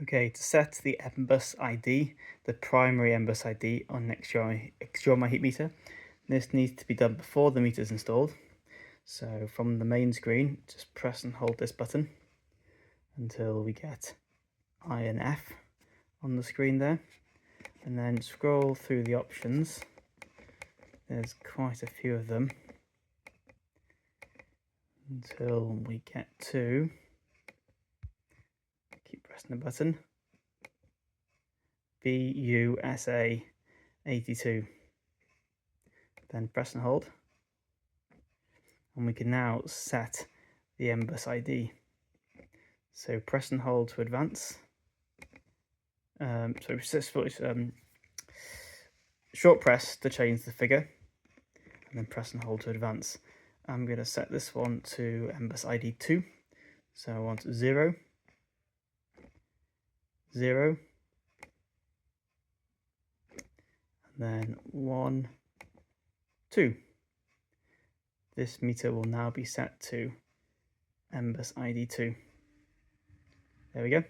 Okay, to set the MBUS ID, the primary MBUS ID on an Axioma heat meter, this needs to be done before the meter is installed. So from the main screen, just press and hold this button until we get I and F on the screen there, and then scroll through the options. There's quite a few of them until we get to, keep pressing the button, MBUS 82. Then press and hold, and we can now set the MBUS ID. So press and hold to advance. Short press to change the figure, and then press and hold to advance. I'm going to set this one to MBUS ID 2. So I want 0, 0, and then 1, 2. This meter will now be set to MBUS ID 2. There we go.